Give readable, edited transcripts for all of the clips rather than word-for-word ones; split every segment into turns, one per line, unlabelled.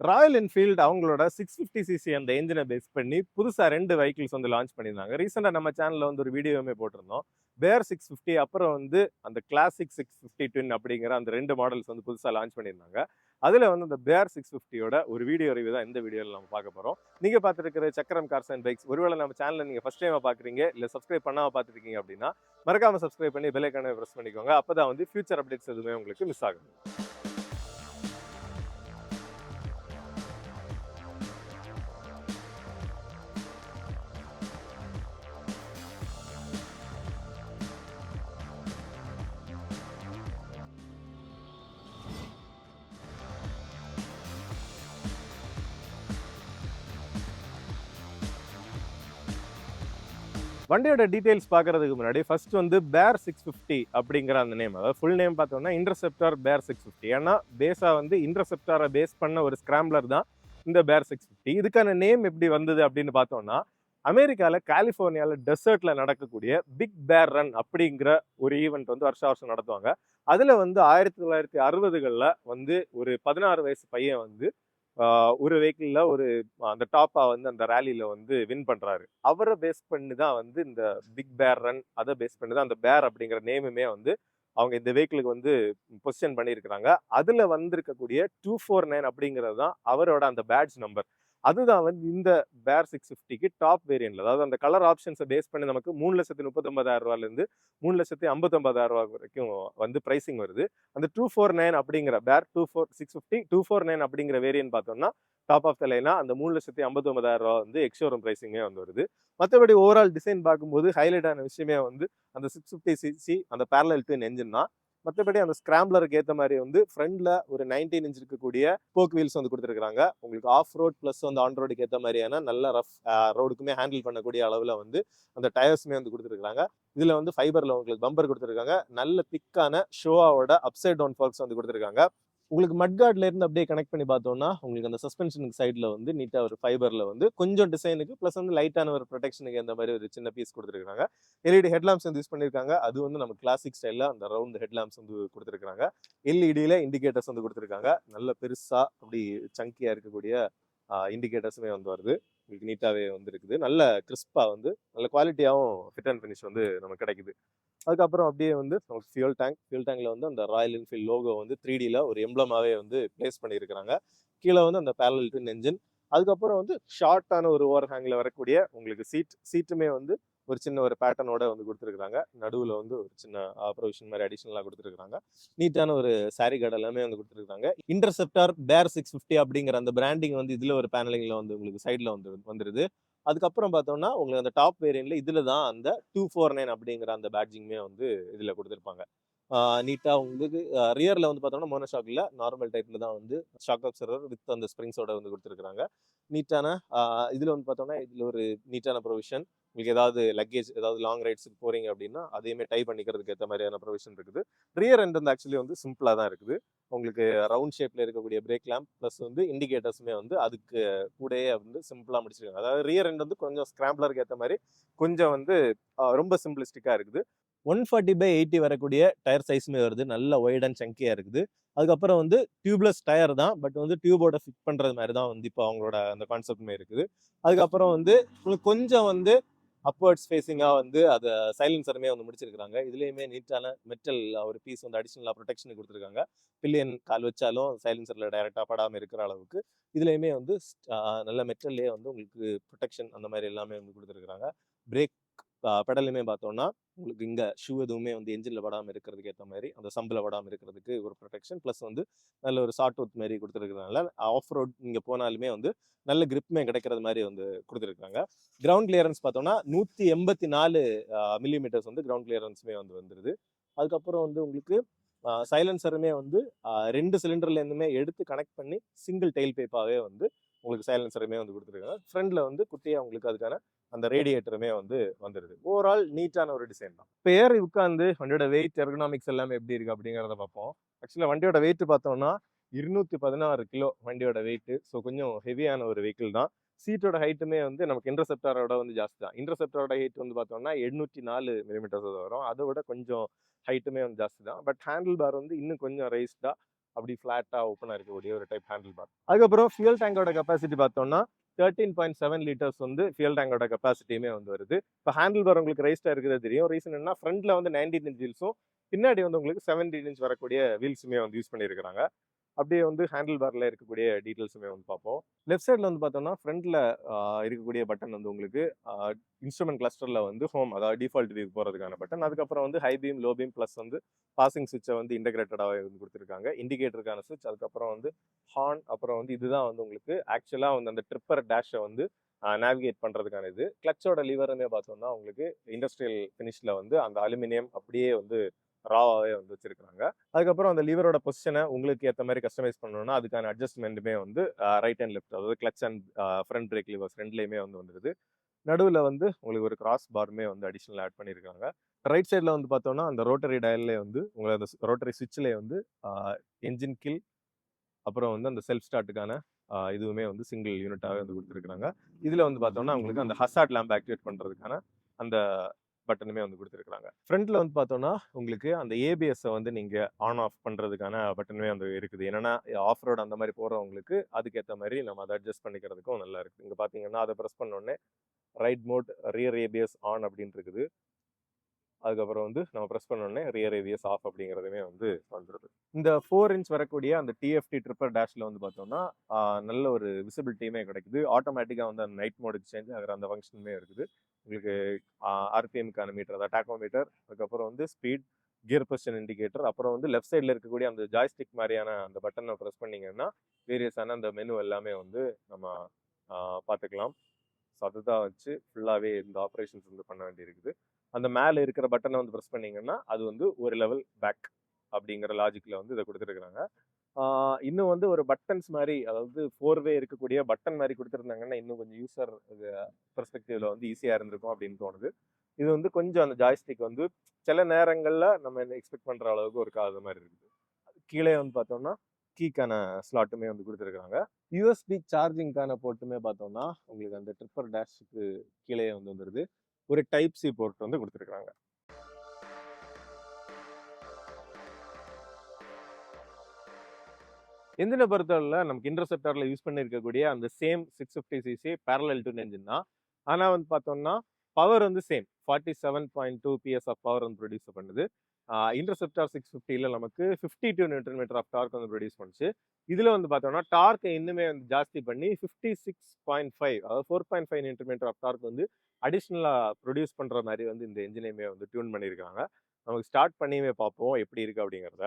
Royal Enfield அவங்களோட 650cc அந்த என்ஜினை base பண்ணி புதுசா 2 வெஹிக்கிள்ஸ் வந்து லான்ச் பண்ணியிருந்தாங்க. ரீசெண்டா நம்ம சேனல்ல வந்து ஒரு வீடியோவுமே போட்டிருந்தோம். பேர் 650 அப்புறம் வந்து அந்த கிளாசிக் 650 ட்வின் அப்படிங்கிற அந்த 2 மாடல்ஸ் வந்து புதுசா லான்ச் பண்ணியிருந்தாங்க. அதுல வந்து அந்த பேர் 650யோட ஒரு வீடியோ ரிவ்யூ தான் இந்த வீடியோல நம்ம பார்க்க போறோம். நீங்க பார்த்துருக்கிற சக்கரம் கார்ஸ் அண்ட் பைக்ஸ் ஒருவேளை நம்ம சேனலை நீங்க ஃபர்ஸ்ட் டைமா பார்க்குறீங்க இல்ல சப்ஸ்கிரைப் பண்ணாம பார்த்துருக்கீங்க அப்படின்னா மறக்காம சப்ஸ்கிரைப் பண்ணி பெல் ஐக்கானை பிரஸ் பண்ணிக்கோங்க. அப்பதான் வந்து ஃபியூச்சர் அப்டேட்ஸ் எதுவுமே உங்களுக்கு மிஸ் ஆகும். வண்டியோட டீடைல்ஸ் பார்க்கறதுக்கு முன்னாடி ஃபர்ஸ்ட் வந்து பேர் 650 அப்படிங்கிற அந்த நேம், அதாவது ஃபுல் நேம் பார்த்தோம்னா இன்டர்செப்டார் பேர் 650. ஏன்னா பேஸா வந்து இன்டர்செப்டாரை பேஸ் பண்ண ஒரு ஸ்கிராம்ப்ளர் தான் இந்த பேர் 650. இதுக்கான நேம் எப்படி வந்தது அப்படின்னு பார்த்தோம்னா, அமெரிக்கால கலிஃபோர்னியால டெசர்ட்ல நடக்கக்கூடிய பிக் பேர் ரன் அப்படிங்கிற ஒரு ஈவெண்ட் வந்து வருஷம் வருஷம் நடத்துவாங்க. அதுல வந்து 1960களில் வந்து ஒரு 16 வயசு பையன் வந்து ஒரு வெஹிக்கிள்ல ஒரு அந்த டாப்பா வந்து அந்த ரேலியில வந்து வின் பண்றாரு. அவரை பேஸ் பண்ணி தான் வந்து இந்த பிக் பேர் ரன் அதை பேஸ் பண்ணி தான் அந்த பேர் அப்படிங்கிற நேமுமே வந்து அவங்க இந்த வெஹிக்கிளுக்கு வந்து பொசிஷன் பண்ணியிருக்கிறாங்க. அதுல வந்திருக்கக்கூடிய 249 அப்படிங்கிறது தான் அவரோட அந்த பேட்ஜ் நம்பர். அதுதான் வந்து இந்த பேர் 650க்கு டாப் வேரியன்ட்ல, அதாவது அந்த கலர் ஆப்ஷன்ஸை பேஸ் பண்ணி நமக்கு 3,39,000 இருந்து 3,59,000 வரைக்கும் வந்து பிரைசிங் வருது. அந்த 249 அப்படிங்கிற பேர் 650 249 அப்படிங்கிற வேரியன்ட் பார்த்தோம்னா டாப் ஆஃப் த லைனா அந்த 3,59,000 வந்து எக்ஸ்ஷோரூம் பிரைசிங்கே வந்து வருது. மற்றபடி ஓவரால் டிசைன் பார்க்கும்போது ஹைலைட் ஆன விஷயமே வந்து அந்த 650cc அந்த பேரலல் ட்வின் என்ஜின் தான். மற்றபடி அந்த ஸ்கிராம்ப்ளருக்கு ஏற்ற மாதிரி வந்து ஃப்ரண்ட்ல ஒரு 19 இன்ச் இருக்கக்கூடிய ஸ்போக் வீல்ஸ் வந்து கொடுத்துருக்காங்க. உங்களுக்கு ஆஃப் ரோட் பிளஸ் வந்து ஆன் ரோடுக்கு ஏற்ற மாதிரியான நல்ல ரஃப் ரோடுக்குமே ஹேண்டில் பண்ணக்கூடிய அளவில் வந்து அந்த டயர்ஸுமே வந்து கொடுத்துருக்காங்க. இதுல வந்து ஃபைபர்ல உங்களுக்கு பம்பர் கொடுத்துருக்காங்க. நல்ல திக்கான ஷோவோட அப்சைட் டவுன் ஃபார்க்ஸ் வந்து கொடுத்துருக்காங்க. உங்களுக்கு மட்கார்ட்ல இருந்து அப்படியே கனெக்ட் பண்ணி பார்த்தோம்னா உங்களுக்கு அந்த சஸ்பென்ஷனுக்கு சைடில் வந்து நீட்டாக ஒரு ஃபைபரில் வந்து கொஞ்சம் டிசைனுக்கு ப்ளஸ் வந்து லைட்டான ஒரு ப்ரொடெக்ஷனுக்கு அந்த மாதிரி ஒரு சின்ன பீஸ் கொடுத்துருக்காங்க. எல்இடி ஹெட்லாம்ப்ஸ் வந்து யூஸ் பண்ணியிருக்காங்க. அது வந்து நம்ம கிளாசிக் ஸ்டைலில் அந்த ரவுண்ட் ஹெட்லாம்ப்ஸ் வந்து கொடுத்துருக்காங்க. எல்இடியில் இண்டிகேட்டர்ஸ் வந்து கொடுத்துருக்காங்க. நல்ல பெருசாக அப்படி சங்கியாக இருக்கக்கூடிய இண்டிகேட்டர்ஸுமே வந்து வருது. உங்களுக்கு நீட்டாகவே வந்து இருக்குது. நல்ல கிறிஸ்பாக வந்து நல்ல குவாலிட்டியாகவும் ஃபிட் அண்ட் ஃபினிஷ் வந்து நமக்கு கிடைக்குது. அதுக்கப்புறம் அப்படியே வந்து நமக்கு ஃபியூல் டேங்க்ல வந்து அந்த ராயல் என்ஃபீல்ட் லோகோ வந்து 3Dல ஒரு எம்ப்ளமாவே வந்து பிளேஸ் பண்ணியிருக்கிறாங்க. கீழே வந்து அந்த பேரலல் ட்வின் என்ஜின். அதுக்கப்புறம் வந்து ஷார்ட்டான ஒரு ஓவர் ஹேங்ல வரக்கூடிய உங்களுக்கு சீட்டுமே வந்து ஒரு சின்ன ஒரு பேட்டர்னோட வந்து கொடுத்துருக்காங்க. நடுவில் வந்து ஒரு சின்ன ப்ரொவிஷன் மாதிரி அடிஷனலாக கொடுத்துருக்காங்க. நீட்டான ஒரு சாரி கார்டு எல்லாமே வந்து கொடுத்துருக்காங்க. இன்டர்செப்டார் பேர் 650 அப்படிங்கிற அந்த பிராண்டிங் வந்து இதுல ஒரு பேனலிங்ல வந்து உங்களுக்கு சைட்ல வந்துருது. அதுக்கப்புறம் பார்த்தோம்னா உங்களுக்கு அந்த டாப் வேரியன்ட்ல இதுல தான் அந்த 249 அப்படிங்கிற அந்த பேட்ஜிங்குமே வந்து இதுல கொடுத்துருப்பாங்க. நீட்டா உங்களுக்கு ரியர்ல வந்து பார்த்தோம்னா மோனோ ஷாக்ல நார்மல் டைப்ல தான் வந்து ஷாக் அப்சர்வர் வித் அந்த ஸ்ப்ரிங்ஸோட வந்து கொடுத்துருக்காங்க. நீட்டான இதுல வந்து பார்த்தோம்னா இதுல ஒரு நீட்டான ப்ரொவிஷன். உங்களுக்கு ஏதாவது லக்கேஜ் ஏதாவது லாங் ரைட்ஸுக்கு போறீங்க அப்படின்னா அதையுமே டை பண்ணிக்கிறதுக்கு ஏற்ற மாதிரியான ப்ரொவிஷன் இருக்குது. ரியர் எண்ட் வந்து ஆக்சுவலி வந்து சிம்பிளா தான் இருக்குது. உங்களுக்கு ரவுண்ட் ஷேப்ல இருக்கக்கூடிய பிரேக் லேம்ப் பிளஸ் வந்து இண்டிகேட்டர்ஸுமே வந்து அதுக்கு கூடயே வந்து சிம்பிளா முடிச்சிருக்காங்க. அதாவது ரியர் எண்ட் வந்து கொஞ்சம் ஸ்கிராம்ப்ளருக்கு ஏற்ற மாதிரி கொஞ்சம் வந்து ரொம்ப சிம்பிளிஸ்டிக்கா இருக்குது. 140/80 வரக்கூடிய டயர் சைஸுமே வருது. நல்ல ஒய்ட் அண்ட் சங்கியா இருக்குது. அதுக்கப்புறம் வந்து டியூப்லெஸ் டயர் தான். பட் வந்து டியூபோட ஃபிட் பண்றது மாதிரி தான் வந்து இப்போ அவங்களோட அந்த கான்செப்ட்மே இருக்குது. அதுக்கப்புறம் வந்து உங்களுக்கு கொஞ்சம் வந்து அப்வர்ட்ஸ் ஃபேஸிங்காக வந்து அதை சைலன்சருமே வந்து முடிச்சிருக்காங்க. இதுலேயுமே நீட்டான மெட்டல் ஒரு பீஸ் வந்து அடிஷனலாக ப்ரொடெக்ஷன் கொடுத்துருக்காங்க. பில்லியன் கால் வச்சாலும் சைலன்சரில் டைரெக்டாக படாமல் இருக்கிற அளவுக்கு இதுலேயுமே வந்து நல்ல மெட்டல்லே வந்து உங்களுக்கு ப்ரொடெக்ஷன் அந்த மாதிரி எல்லாமே வந்து கொடுத்துருக்காங்க. பிரேக் பெடலுமே பார்த்தோம்னா உங்களுக்கு இங்கே ஷூ எதுவுமே வந்து என்ஜினில் படாமல் இருக்கிறதுக்கு ஏற்ற மாதிரி அந்த சம்பில் படாமல் இருக்கிறதுக்கு ஒரு ப்ரொடெக்ஷன் ப்ளஸ் வந்து நல்ல ஒரு ஷார்ட் ஒர்த் மாதிரி கொடுத்துருக்கிறதுனால ஆஃப் ரோட் நீங்கள் போனாலுமே வந்து நல்ல கிரிப்புமே கிடைக்கிறது மாதிரி வந்து கொடுத்துருக்காங்க. கிரவுண்ட் கிளியரன்ஸ் பார்த்தோம்னா 184 மில்லிமீட்டர்ஸ் வந்து கிரவுண்ட் கிளியரன்ஸுமே வந்து வந்துருது. அதுக்கப்புறம் வந்து உங்களுக்கு சைலன்சருமே வந்து 2 சிலிண்டர்லேருந்துமே எடுத்து கனெக்ட் பண்ணி சிங்கிள் டெயில் பைப்பாகவே வந்து உங்களுக்கு சைலன்சருமே வந்து கொடுத்துருக்காங்க. ஃப்ரண்ட்ல வந்து குட்டியாக உங்களுக்கு அதுக்கான அந்த ரேடியேட்டருமே வந்து வந்துருது. ஓவரால் நீட்டான ஒரு டிசைன் தான். இப்போ ஏறி உட்காந்து வண்டியோட வெயிட் எர்கனாமிக்ஸ் எல்லாமே எப்படி இருக்கு அப்படிங்கிறத பார்ப்போம். ஆக்சுவலாக வண்டியோட வெயிட் பார்த்தோம்னா 216 கிலோ வண்டியோட வெயிட். ஸோ கொஞ்சம் ஹெவியான ஒரு வெஹிக்கிள் தான். சீட்டோட ஹைட்டுமே வந்து நமக்கு இன்டர்செப்டாரோட வந்து ஜாஸ்தி தான். இன்டர்செப்டாரோட ஹைட் வந்து பார்த்தோம்னா 804 மில்லிமீட்டர்ஸ் வரும். அதை விட கொஞ்சம் ஹைட்டுமே வந்து ஜாஸ்தி தான். பட் ஹேண்டில் பார் வந்து இன்னும் கொஞ்சம் ரைஸ்டா அப்படி ஃப்ளாட்டாக ஓப்பனாக இருக்கக்கூடிய ஒரு டைப் ஹேண்டில் பார். அதுக்கப்புறம் ஃபியூல் டேங்கோட கெப்பாசிட்டி பார்த்தோம்னா 13.7 லிட்டர்ஸ் வந்து ஃபியூல் டேங்கோட கெப்பாசிட்டியுமே வந்து வருது. இப்போ ஹேண்டில் பார் உங்களுக்கு ரைஸ்டாக இருக்கிறது தெரியும். ரீசன் என்ன, ஃப்ரண்ட்ல வந்து 19 இன்ச் வீல்ஸும் பின்னாடி வந்து உங்களுக்கு 17 இன்ச் வரக்கூடிய வீல்ஸுமே வந்து யூஸ் பண்ணியிருக்கிறாங்க. அப்படியே வந்து ஹேண்டில் பார்ல இருக்கக்கூடிய டீட்டெயில்ஸுமே வந்து பார்ப்போம். லெஃப்ட் சைடில் வந்து பார்த்தோம்னா ஃப்ரண்ட்ல இருக்கக்கூடிய பட்டன் வந்து உங்களுக்கு இன்ஸ்ட்ருமெண்ட் கிளஸ்டரில் வந்து ஹோம், அதாவது டிஃபால்ட் வியூ போகிறதுக்கான பட்டன். அதுக்கப்புறம் வந்து high beam, low beam plus வந்து பாசிங் சுவிட்சை வந்து இன்டகிரேட்டடாக வந்து கொடுத்துருக்காங்க. இண்டிகேட்டருக்கான சுவிட்ச், அதுக்கப்புறம் வந்து ஹார்ன், அப்புறம் வந்து இதுதான் வந்து உங்களுக்கு ஆக்சுவலாக வந்து அந்த ட்ரிப்பர் டேஷை வந்து நேவிகேட் பண்ணுறதுக்கான இது. கிளச்சோட லிவருமே பார்த்தோம்னா உங்களுக்கு இண்டஸ்ட்ரியல் ஃபினிஷில் வந்து அந்த அலுமினியம் அப்படியே வந்து ராவாகவே வந்து வச்சிருக்காங்க. அதுக்கப்புறம் அந்த லிவரோட பொசிஷனை உங்களுக்கு ஏற்ற மாதிரி கஸ்டமைஸ் பண்ணணும்னா அதுக்கான அட்ஜஸ்ட்மெண்ட்டுமே வந்து ரைட் அண்ட் லெஃப்ட், அதாவது clutch and front break levers ரெண்டுலேயுமே வந்து வந்துடுது. நடுவில் வந்து உங்களுக்கு ஒரு கிராஸ் பார்மே வந்து அடிஷ்னல் ஆட் பண்ணியிருக்காங்க. ரைட் சைடில் வந்து பார்த்தோம்னா அந்த ரோட்டரி டயல்லே வந்து உங்களுக்கு அந்த ரோட்டரி சுவிட்சிலே வந்து என்ஜின் கில், அப்புறம் வந்து அந்த செல்ஃப் ஸ்டார்ட்டுக்கான இதுவுமே வந்து சிங்கிள் யூனிட்டாகவே வந்து கொடுத்துருக்காங்க. இதில் வந்து பார்த்தோம்னா உங்களுக்கு அந்த ஹசார்ட் லேம்ப் ஆக்டிவேட் பண்ணுறதுக்கான அந்த பட்டனுமே வந்து கொடுத்துருக்காங்க. ஃப்ரண்ட்ல வந்து பார்த்தோம்னா உங்களுக்கு அந்த ஏபிஎஸ்ஸை வந்து நீங்கள் ஆன் ஆஃப் பண்ணுறதுக்கான பட்டனுமே வந்து இருக்குது. என்னன்னா ஆஃப் ரோடு அந்த மாதிரி போகிறவங்களுக்கு அதுக்கேற்ற மாதிரி நம்ம அதை அட்ஜஸ்ட் பண்ணிக்கிறதுக்கும் நல்லா இருக்குது. இங்கே பார்த்தீங்கன்னா அதை ப்ரெஸ் பண்ணோடனே ride mode, rear ABS on அப்படின்னு இருக்குது. அதுக்கப்புறம் வந்து நம்ம ப்ரெஸ் பண்ணோடனே ரியர் ஏபிஎஸ் ஆஃப் அப்படிங்கிறதுமே வந்து வந்துடுது. இந்த 4 இன்ச் வரக்கூடிய அந்த டிஎஃப்டி ட்ரிப்பர் டேஷில் வந்து பார்த்தோம்னா நல்ல ஒரு விசிபிலிட்டியுமே கிடைக்குது. ஆட்டோமேட்டிக்காக வந்து அந்த நைட் மோடுக்கு சேஞ்ச் ஆகிற அந்த ஃபங்க்ஷனுமே இருக்குது. உங்களுக்கு ஆர்பிஎம்க்கான மீட்டர், அதாவது டாக்கோமீட்டர், அதுக்கப்புறம் வந்து ஸ்பீட், கியர் பொசிஷன் இண்டிகேட்டர், அப்புறம் வந்து லெஃப்ட் சைடில் இருக்கக்கூடிய அந்த ஜாய்ஸ்டிக் மாதிரியான அந்த பட்டனை ப்ரெஸ் பண்ணிங்கன்னா வேரியஸான அந்த மெனு எல்லாமே வந்து நம்ம பார்த்துக்கலாம். ஸோ அதுதான் வச்சு ஃபுல்லாகவே இந்த ஆப்ரேஷன்ஸ் வந்து பண்ண வேண்டியிருக்குது. அந்த மேலே இருக்கிற பட்டனை வந்து ப்ரெஸ் பண்ணிங்கன்னா அது வந்து ஒரு லெவல் பேக் அப்படிங்கிற லாஜிக்கில் வந்து இதை கொடுத்துருக்குறாங்க. இன்னும் வந்து ஒரு பட்டன்ஸ் மாதிரி, அதாவது 4-வே இருக்கக்கூடிய பட்டன் மாதிரி கொடுத்துருந்தாங்கன்னா இன்னும் கொஞ்சம் யூசர் பெர்ஸ்பெக்டிவ்ல வந்து ஈஸியாக இருந்திருக்கும் அப்படின்னு தோணுது. இது வந்து கொஞ்சம் அந்த ஜாய்ஸ்டிக் வந்து சில நேரங்களில் நம்ம எக்ஸ்பெக்ட் பண்ணுற அளவுக்கு ஒரு காது மாதிரி இருக்குது. கீழே வந்து பார்த்தோம்னா கீக்கான ஸ்லாட்டுமே வந்து கொடுத்துருக்காங்க. யூஎஸ்பி சார்ஜிங்கான போர்ட்டுமே பார்த்தோம்னா உங்களுக்கு அந்த ட்ரிப்பர் டேஷுக்கு கீழே வந்து வந்துடுது. ஒரு டைப் சி போர்ட் வந்து கொடுத்துருக்காங்க. என்ஜினை பொறுத்தவரையில் நமக்கு இன்டர்செப்டாரில் யூஸ் பண்ணியிருக்கக்கூடிய அந்த same 650cc parallel twin engine தான். ஆனால் வந்து பார்த்தோம்னா பவர் வந்து சேம் 47.2 PS ஆஃப் பவர் வந்து ப்ரொடியூஸ் பண்ணுது. இன்டர்செப்டார் 650ல நமக்கு 52 நியூட்டன் மீட்டர் ஆஃப் டார்க் வந்து ப்ரொடியூஸ் பண்ணுச்சு. இதில் வந்து பார்த்தோம்னா டார்க்கை இன்னுமே வந்து ஜாஸ்தி பண்ணி 56.5, அதாவது 4.5 நியூட்டன் மீட்டர் ஆஃப் டார்க் வந்து அடிஷ்னலாக ப்ரொடியூஸ் பண்ணுற மாதிரி வந்து இந்த என்ஜினையுமே வந்து டியூன் பண்ணியிருக்காங்க. நமக்கு ஸ்டார்ட் பண்ணியுமே பார்ப்போம் எப்படி இருக்குது அப்படிங்கிறத.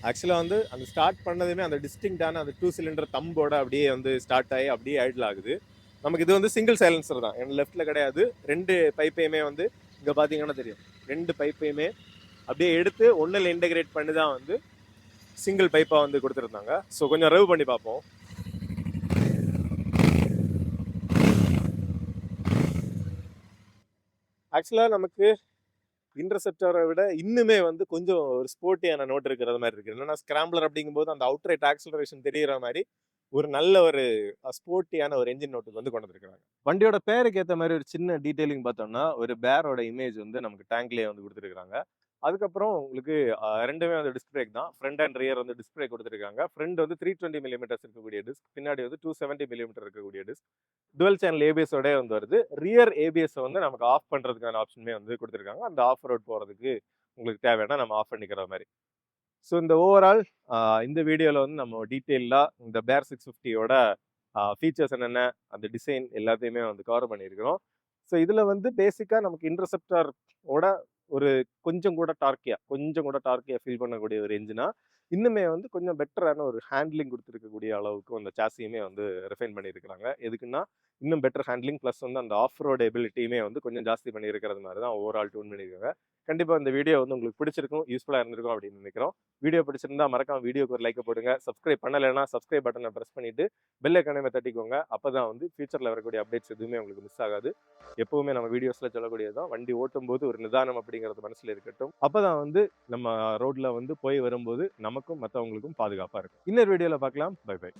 ஆக்சுவலாக வந்து அந்த ஸ்டார்ட் பண்ணதுமே அந்த டிஸ்டிங்டான அந்த 2 சிலிண்டர் தம்போட அப்படியே வந்து ஸ்டார்ட் ஆகி அப்படியே ஐடில் ஆகுது. நமக்கு இது வந்து சிங்கிள் சைலன்சர் தான், என் லெஃப்ட்டில் கிடையாது. 2 பைப்பையுமே வந்து இங்கே பார்த்தீங்கன்னா தெரியும், 2 பைப்பையுமே அப்படியே எடுத்து ஒன்றில் இன்டகிரேட் பண்ணி தான் வந்து சிங்கிள் பைப்பாக வந்து கொடுத்துருந்தாங்க. ஸோ கொஞ்சம் ரெவ் பண்ணி பார்ப்போம். ஆக்சுவலாக நமக்கு இன்டர்செப்டரை விட இன்னுமே வந்து கொஞ்சம் ஒரு ஸ்போர்ட்டியான நோட் இருக்கிறது மாதிரி இருக்குது. என்னன்னா ஸ்கிராம்பிளர் அப்படிங்கும்போது அந்த அவுட்ரைட் ஆக்சலரேஷன் தெரிகிற மாதிரி ஒரு நல்ல ஒரு ஸ்போர்ட்டியான ஒரு என்ஜின் நோட்டுக்கு வந்து கொண்டு வந்துருக்காங்க. வண்டியோட பேருக்கு ஏற்ற மாதிரி ஒரு சின்ன டீடைலிங் பார்த்தோம்னா ஒரு பேரோட இமேஜ் வந்து நமக்கு டேங்க்லேயே வந்து கொடுத்துருக்காங்க. அதுக்கப்புறம் உங்களுக்கு ரெண்டுமே வந்து டிஸ்க் பிரேக் தான். ஃப்ரண்ட் அண்ட் ரியர் வந்து டிஸ்க் பிரேக் கொடுத்துருக்காங்க. ஃப்ரண்ட் வந்து 320 மில்லிமீட்டர்ஸ் இருக்கக்கூடிய டிஸ்க், பின்னாடி வந்து 270 மில்லிமீட்டர் இருக்கக்கூடிய டிஸ்க். டுவெல் சேனல் ஏபிஎஸோட வந்து வருது. ரியர் ஏபிஎஸ் வந்து நமக்கு ஆஃப் பண்ணுறதுக்கான ஆப்ஷனுமே வந்து கொடுத்துருக்காங்க. அந்த ஆஃப் ரோட் போகிறதுக்கு உங்களுக்கு தேவையான நம்ம ஆஃப் பண்ணிக்கிற மாதிரி. ஸோ இந்த ஓவரால் இந்த வீடியோவில் வந்து நம்ம டீட்டெயிலாக இந்த பேர் 650யோட ஃபீச்சர்ஸ் என்னென்ன, அந்த டிசைன் எல்லாத்தையுமே வந்து கவர் பண்ணியிருக்கிறோம். ஸோ இதில் வந்து பேசிக்காக நமக்கு இன்டர்செப்டாரோட ஒரு கொஞ்சம் கூட டார்க்கியா ஃபீல் பண்ணக்கூடிய ஒரு என்ஜினா, இன்னுமே வந்து கொஞ்சம் பெட்டரான ஒரு ஹேண்ட்லிங் கொடுத்துருக்கக்கூடிய அளவுக்கு அந்த சாசியுமே வந்து ரிஃபைன் பண்ணியிருக்கிறாங்க. எதுக்குன்னா இன்னும் பெட்டர் ஹேண்ட்லிங் ப்ளஸ் வந்து அந்த ஆஃப் ரோடு எபிலிட்டியுமே வந்து கொஞ்சம் ஜாஸ்தி பண்ணியிருக்கிறது மாதிரி தான் ஓவரால் டியூன் பண்ணியிருக்காங்க. கண்டிப்பாக இந்த வீடியோ வந்து உங்களுக்கு பிடிச்சிருக்கும், யூஸ்ஃபுல்லாக இருந்திருக்கும் அப்படின்னு நினைக்கிறோம். வீடியோ பிடிச்சிருந்தா மறக்காம வீடியோக்கு ஒரு லைக் போடுங்க. சப்ஸ்கிரைப் பண்ணலைன்னா சப்ஸ்கிரைப் பட்டனை ப்ரெஸ் பண்ணிட்டு பெல் ஐக்கானையுமே தட்டிக்கோங்க. அப்போ தான் வந்து ஃபியூச்சரில் வரக்கூடிய அப்டேட்ஸ் எதுவுமே உங்களுக்கு மிஸ் ஆகாது. எப்பவுமே நம்ம வீடியோஸில் சொல்லக்கூடியதான், வண்டி ஓட்டும் போது ஒரு நிதானம் அப்படிங்கிறது மனசில் இருக்கட்டும். அப்போ தான் வந்து நம்ம ரோட்டில் வந்து போய் வரும்போது நமக்கும் மற்றவங்களுக்கும் பாதுகாப்பாக இருக்கும். இன்னொரு வீடியோவில் பார்க்கலாம். Bye by.